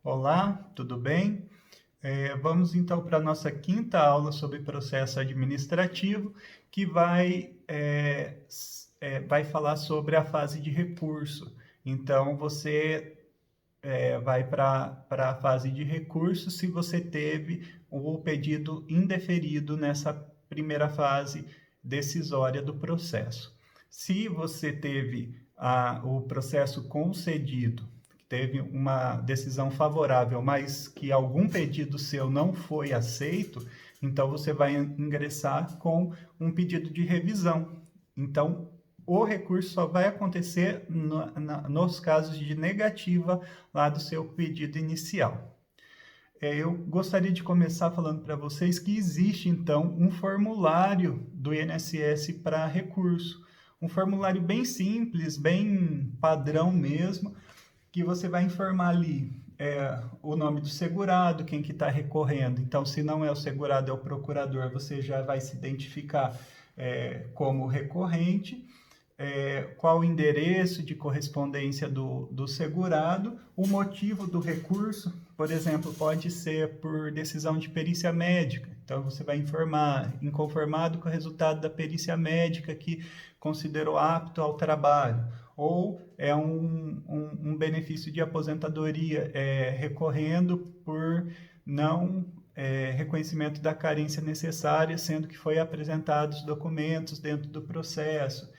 Olá, tudo bem? Vamos então para a nossa quinta aula sobre processo administrativo, que vai falar sobre a fase de recurso. Então, você vai para a fase de recurso se você teve o pedido indeferido nessa primeira fase decisória do processo. Se você teve o processo concedido, teve uma decisão favorável, mas que algum pedido seu não foi aceito, então você vai ingressar com um pedido de revisão. Então, o recurso só vai acontecer nos casos de negativa lá do seu pedido inicial. Eu gostaria de começar falando para vocês que existe, então, um formulário do INSS para recurso. Um formulário bem simples, bem padrão mesmo, que você vai informar ali o nome do segurado, quem que está recorrendo. Então, se não é o segurado, é o procurador, você já vai se identificar como recorrente. Qual o endereço de correspondência do segurado, o motivo do recurso, por exemplo, pode ser por decisão de perícia médica. Então, você vai informar, inconformado com o resultado da perícia médica que considerou apto ao trabalho, ou é um benefício de aposentadoria recorrendo por não reconhecimento da carência necessária, sendo que foi apresentados documentos dentro do processo.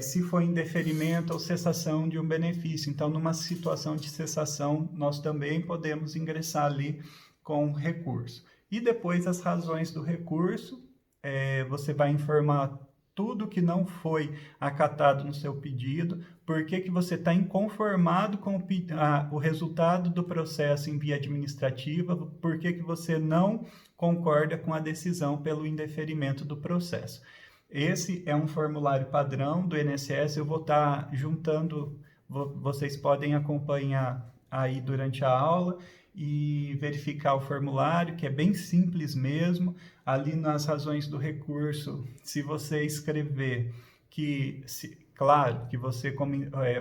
Se for em deferimento ou cessação de um benefício. Então, numa situação de cessação, nós também podemos ingressar ali com recurso. E depois as razões do recurso, você vai informar tudo que não foi acatado no seu pedido, por que você está inconformado com o resultado do processo em via administrativa, por que você não concorda com a decisão pelo indeferimento do processo. Esse é um formulário padrão do INSS, eu vou estar juntando, vocês podem acompanhar aí durante a aula e verificar o formulário, que é bem simples mesmo. Ali nas razões do recurso, se você escrever claro que você, como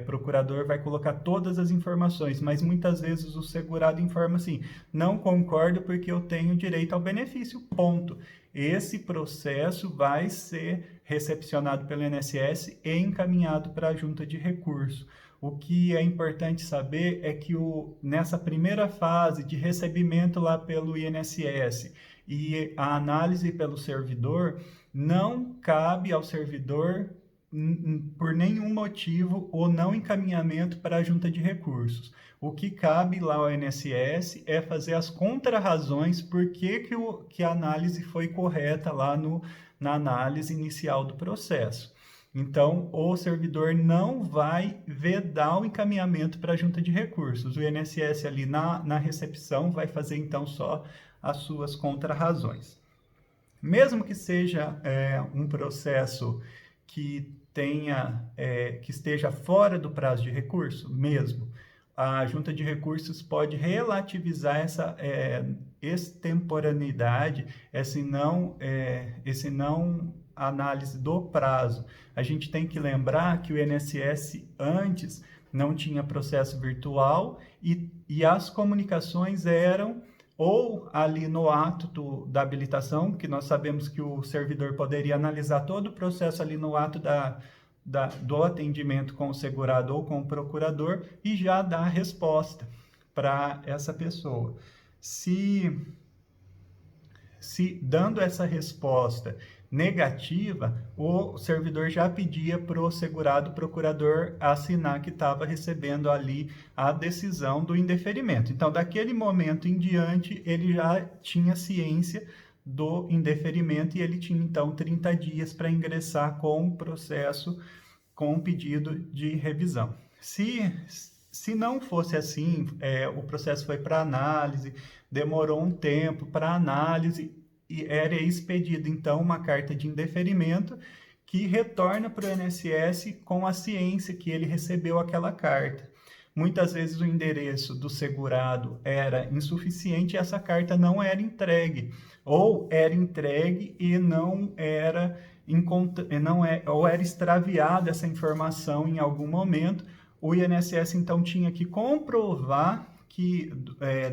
procurador, vai colocar todas as informações, mas muitas vezes o segurado informa assim: não concordo porque eu tenho direito ao benefício, ponto. Esse processo vai ser recepcionado pelo INSS e encaminhado para a junta de recurso. O que é importante saber é que nessa primeira fase de recebimento lá pelo INSS e a análise pelo servidor, não cabe ao servidor, por nenhum motivo, o não encaminhamento para a junta de recursos. O que cabe lá ao INSS é fazer as contrarrazões por que a análise foi correta lá na análise inicial do processo. Então, o servidor não vai vedar o encaminhamento para a junta de recursos. O INSS ali na recepção vai fazer então só as suas contrarrazões. Mesmo que seja um processo que que esteja fora do prazo de recurso, mesmo, a junta de recursos pode relativizar essa extemporaneidade, esse não análise do prazo. A gente tem que lembrar que o INSS antes não tinha processo virtual e as comunicações eram ou ali no ato da habilitação, que nós sabemos que o servidor poderia analisar todo o processo ali no ato do atendimento com o segurado ou com o procurador e já dar a resposta para essa pessoa. Se dando essa resposta negativa, o servidor já pedia para o segurado procurador assinar que estava recebendo ali a decisão do indeferimento. Então, daquele momento em diante, ele já tinha ciência do indeferimento e ele tinha, então, 30 dias para ingressar com o processo, com o pedido de revisão. Se não fosse assim, o processo foi para análise, demorou um tempo para análise e era expedida, então, uma carta de indeferimento que retorna para o INSS com a ciência que ele recebeu aquela carta. Muitas vezes o endereço do segurado era insuficiente e essa carta não era entregue, ou era entregue e ou era extraviada essa informação em algum momento. O INSS, então, tinha que comprovar que,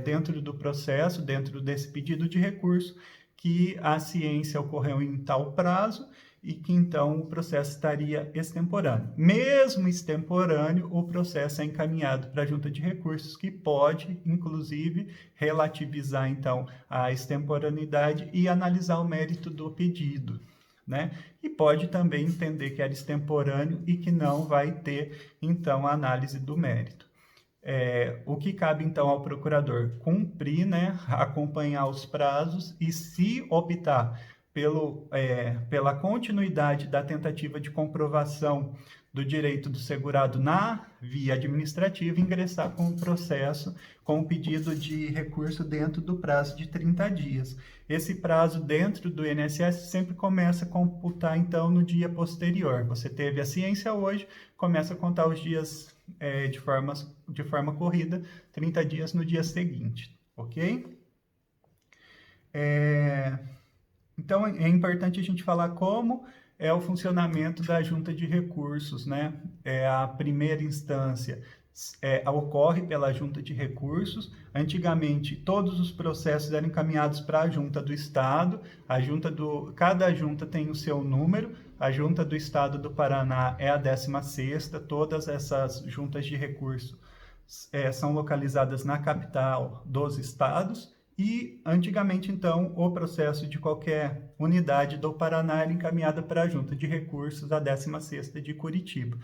dentro do processo, dentro desse pedido de recurso, que a ciência ocorreu em tal prazo e que, então, o processo estaria extemporâneo. Mesmo extemporâneo, o processo é encaminhado para a junta de recursos, que pode, inclusive, relativizar, então, a extemporaneidade e analisar o mérito do pedido, né? E pode também entender que era extemporâneo e que não vai ter, então, a análise do mérito. O que cabe, então, ao procurador? Cumprir, né, acompanhar os prazos e, se optar pela continuidade da tentativa de comprovação do direito do segurado na via administrativa, ingressar com o processo, com o pedido de recurso dentro do prazo de 30 dias. Esse prazo dentro do INSS sempre começa a computar, então, no dia posterior. Você teve a ciência hoje, começa a contar os dias de forma corrida, 30 dias no dia seguinte, ok? Então, é importante a gente falar como é o funcionamento da junta de recursos, né? A primeira instância ocorre pela junta de recursos. Antigamente, todos os processos eram encaminhados para a junta do Estado. Cada junta tem o seu número. A junta do Estado do Paraná é a 16ª. Todas essas juntas de recursos são localizadas na capital dos estados. E, antigamente, então, o processo de qualquer unidade do Paraná era encaminhado para a Junta de Recursos da 16ª de Curitiba.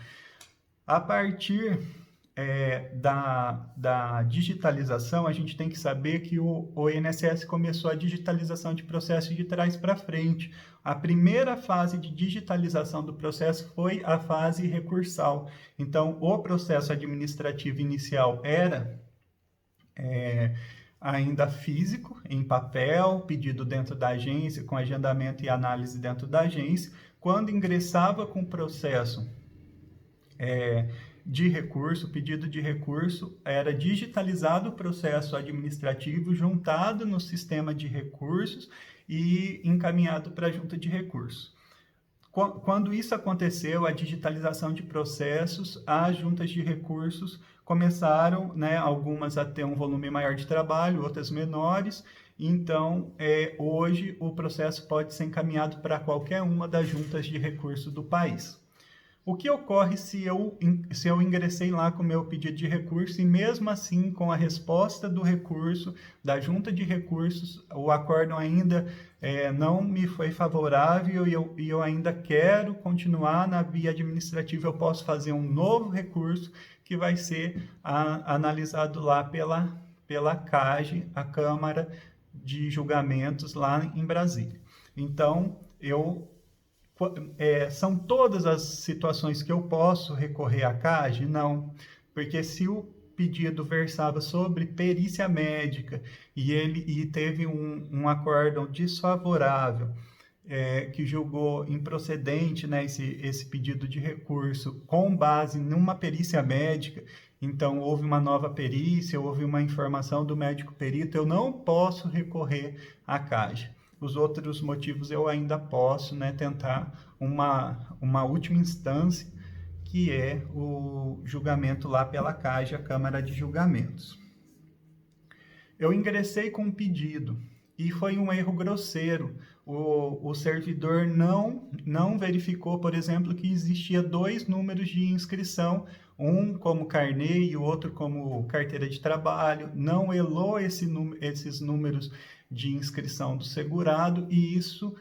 A partir da digitalização, a gente tem que saber que o INSS começou a digitalização de processo de trás para frente. A primeira fase de digitalização do processo foi a fase recursal. Então, o processo administrativo inicial era ainda físico, em papel, pedido dentro da agência, com agendamento e análise dentro da agência. Quando ingressava com o processo de recurso, pedido de recurso, era digitalizado o processo administrativo, juntado no sistema de recursos e encaminhado para a junta de recursos. Quando isso aconteceu, a digitalização de processos, as juntas de recursos começaram, né, algumas a ter um volume maior de trabalho, outras menores. Então, hoje o processo pode ser encaminhado para qualquer uma das juntas de recursos do país. O que ocorre se eu ingressei lá com o meu pedido de recurso e mesmo assim, com a resposta do recurso, da junta de recursos, o acórdão ainda não me foi favorável e eu ainda quero continuar na via administrativa, eu posso fazer um novo recurso que vai ser analisado lá pela CAGE, a Câmara de Julgamentos lá em Brasília. Então, são todas as situações que eu posso recorrer à CAGE? Não, porque se o pedido versava sobre perícia médica e teve um acórdão desfavorável, que julgou improcedente, né, esse pedido de recurso com base numa perícia médica, então houve uma nova perícia, houve uma informação do médico perito, eu não posso recorrer à CAGE. Os outros motivos eu ainda posso, né, tentar uma última instância, que é o julgamento lá pela CAGE, a Câmara de Julgamentos. Eu ingressei com um pedido e foi um erro grosseiro. O servidor não verificou, por exemplo, que existia 2 números de inscrição, um como carnê e o outro como carteira de trabalho, não elou esses números de inscrição do segurado e isso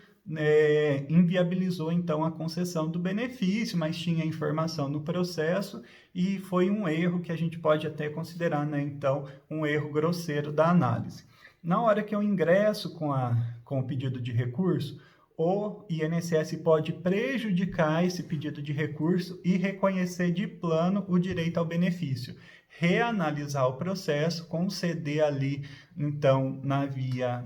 inviabilizou então a concessão do benefício, mas tinha informação no processo e foi um erro que a gente pode até considerar, né, então, um erro grosseiro da análise. Na hora que eu ingresso com o pedido de recurso, o INSS pode prejudicar esse pedido de recurso e reconhecer de plano o direito ao benefício, reanalisar o processo, conceder ali, então, na via,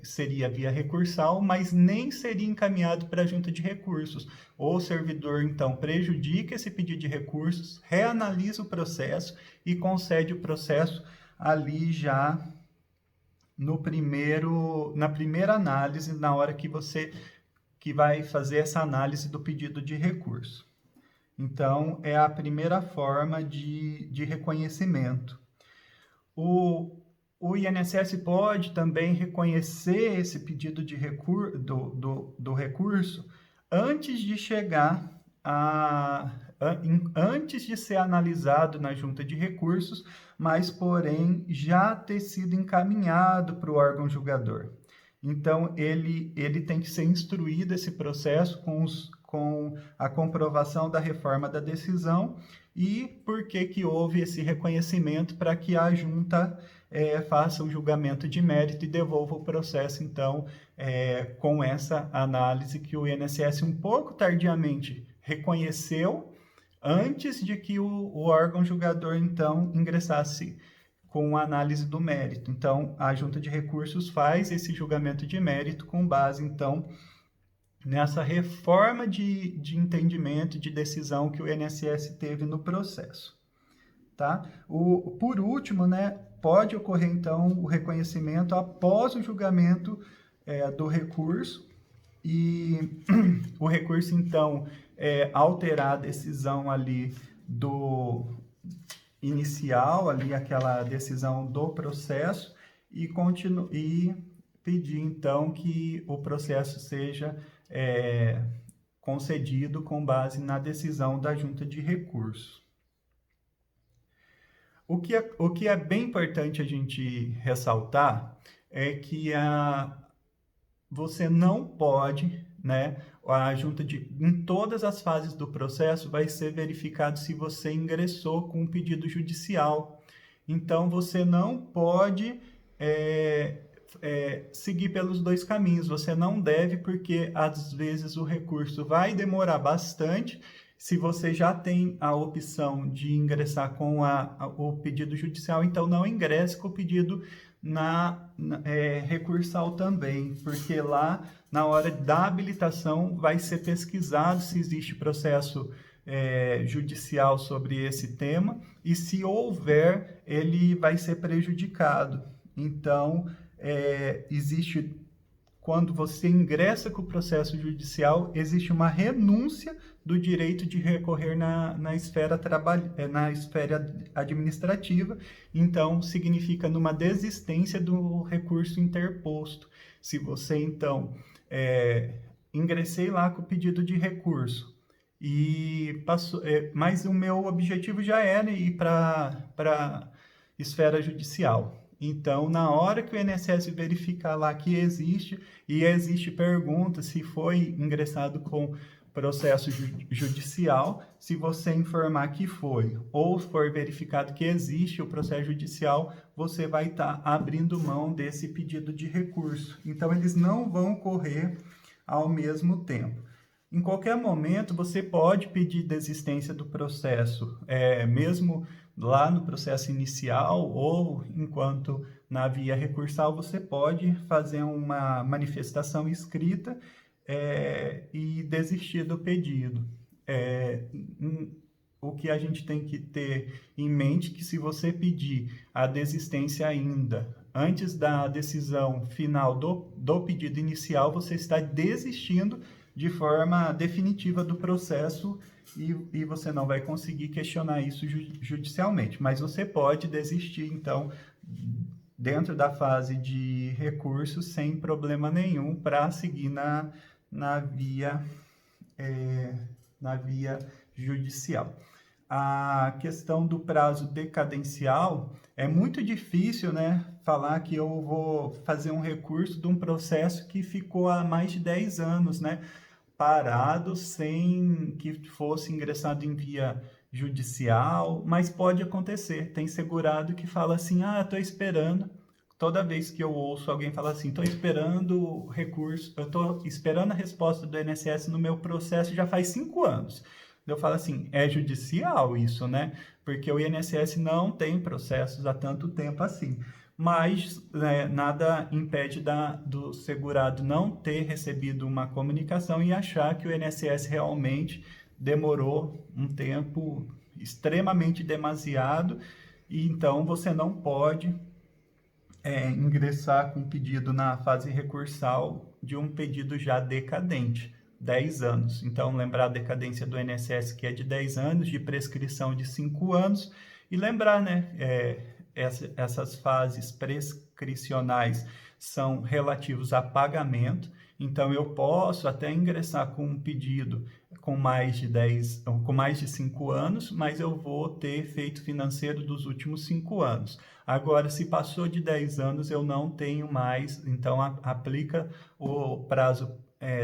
seria via recursal, mas nem seria encaminhado para a junta de recursos. O servidor, então, prejudica esse pedido de recursos, reanalisa o processo e concede o processo ali já na primeira análise, na hora que vai fazer essa análise do pedido de recurso. Então, é a primeira forma de reconhecimento. O, o INSS pode também reconhecer esse pedido de do recurso antes de chegar antes de ser analisado na junta de recursos, mas porém já ter sido encaminhado para o órgão julgador. Então, ele tem que ser instruído esse processo com a comprovação da reforma da decisão e por que houve esse reconhecimento para que a junta faça o julgamento de mérito e devolva o processo, então, com essa análise que o INSS um pouco tardiamente reconheceu antes de que o órgão julgador, então, ingressasse com a análise do mérito. Então, a junta de recursos faz esse julgamento de mérito com base, então, nessa reforma de entendimento, de decisão que o INSS teve no processo. Tá? Por último, né, pode ocorrer, então, o reconhecimento após o julgamento do recurso e o recurso, então, alterar a decisão ali do inicial, ali aquela decisão do processo e pedir, então, que o processo seja concedido com base na decisão da junta de recurso. O que é bem importante a gente ressaltar é que você não pode, né, em todas as fases do processo vai ser verificado se você ingressou com um pedido judicial. Então, você não pode seguir pelos dois caminhos. Você não deve, porque às vezes o recurso vai demorar bastante. Se você já tem a opção de ingressar com o pedido judicial, então não ingresse com o pedido recursal também, porque lá, na hora da habilitação, vai ser pesquisado se existe processo judicial sobre esse tema, e se houver, ele vai ser prejudicado. Então, quando você ingressa com o processo judicial, existe uma renúncia do direito de recorrer na esfera administrativa, então significa numa desistência do recurso interposto. Se você, então, ingressei lá com o pedido de recurso, e passou, mas o meu objetivo já era ir para a esfera judicial. Então, na hora que o INSS verificar lá que existe pergunta se foi ingressado com processo judicial, se você informar que foi, ou for verificado que existe o processo judicial, você vai estar abrindo mão desse pedido de recurso. Então, eles não vão correr ao mesmo tempo. Em qualquer momento, você pode pedir desistência do processo, mesmo lá no processo inicial ou enquanto na via recursal, você pode fazer uma manifestação escrita e desistir do pedido. O que a gente tem que ter em mente é que se você pedir a desistência ainda antes da decisão final do pedido inicial, você está desistindo de forma definitiva do processo e você não vai conseguir questionar isso judicialmente. Mas você pode desistir, então, dentro da fase de recurso, sem problema nenhum, para seguir na via judicial. A questão do prazo decadencial é muito difícil, né, falar que eu vou fazer um recurso de um processo que ficou há mais de 10 anos, né, parado sem que fosse ingressado em via judicial, mas pode acontecer. Tem segurado que fala assim, estou esperando. Toda vez que eu ouço alguém falar assim, estou esperando o recurso, eu estou esperando a resposta do INSS no meu processo já faz 5 anos. Eu falo assim, é judicial isso, né? Porque o INSS não tem processos há tanto tempo assim. Mas nada impede do segurado não ter recebido uma comunicação e achar que o INSS realmente demorou um tempo extremamente demasiado, e então você não pode ingressar com pedido na fase recursal de um pedido já decadente, 10 anos. Então, lembrar a decadência do INSS, que é de 10 anos, de prescrição de 5 anos, e lembrar, né, essas fases prescricionais são relativos a pagamento, então eu posso até ingressar com um pedido com mais de 5 anos, mas eu vou ter efeito financeiro dos últimos 5 anos. Agora, se passou de 10 anos, eu não tenho mais, então aplica o prazo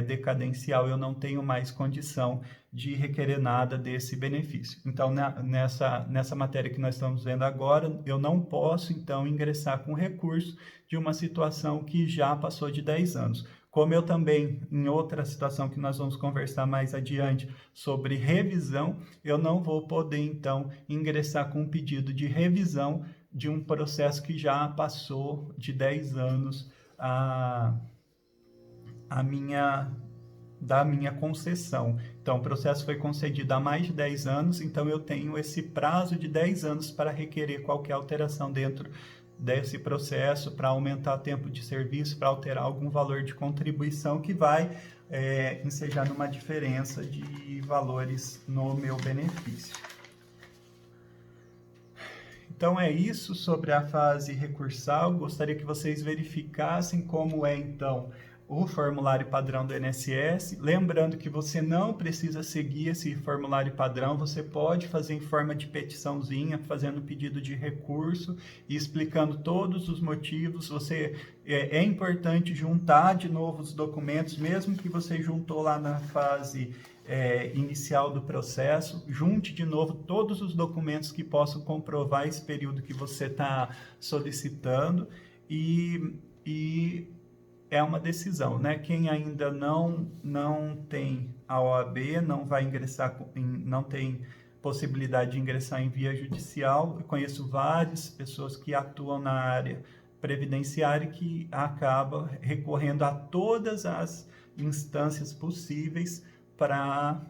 decadencial, eu não tenho mais condição de requerer nada desse benefício. Então, nessa matéria que nós estamos vendo agora, eu não posso, então, ingressar com recurso de uma situação que já passou de 10 anos. Como eu também, em outra situação que nós vamos conversar mais adiante sobre revisão, eu não vou poder, então, ingressar com um pedido de revisão de um processo que já passou de 10 anos da minha concessão. Então, o processo foi concedido há mais de 10 anos, então eu tenho esse prazo de 10 anos para requerer qualquer alteração dentro desse processo, para aumentar o tempo de serviço, para alterar algum valor de contribuição que vai ensejar numa diferença de valores no meu benefício. Então é isso sobre a fase recursal. Gostaria que vocês verificassem como é então o formulário padrão do INSS. Lembrando que você não precisa seguir esse formulário padrão, você pode fazer em forma de petiçãozinha, fazendo pedido de recurso e explicando todos os motivos. É importante juntar de novo os documentos, mesmo que você juntou lá na fase inicial do processo, junte de novo todos os documentos que possam comprovar esse período que você está solicitando e é uma decisão, né? Quem ainda não tem a OAB, não vai ingressar, não tem possibilidade de ingressar em via judicial. Eu conheço várias pessoas que atuam na área previdenciária que acabam recorrendo a todas as instâncias possíveis para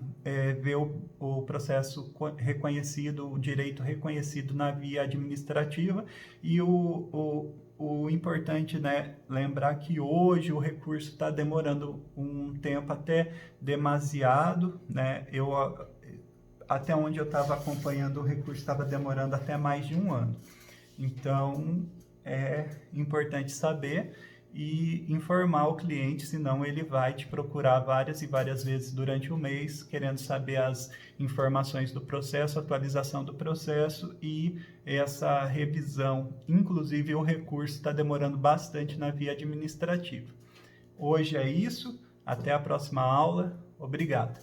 ver o processo reconhecido, o direito reconhecido na via administrativa. E o importante, né, lembrar que hoje o recurso está demorando um tempo até demasiado, né? Até onde eu estava acompanhando, o recurso estava demorando até mais de um ano. Então, é importante saber e informar o cliente, senão ele vai te procurar várias e várias vezes durante o mês, querendo saber as informações do processo, atualização do processo e essa revisão. Inclusive, o recurso está demorando bastante na via administrativa. Hoje é isso, até a próxima aula. Obrigado.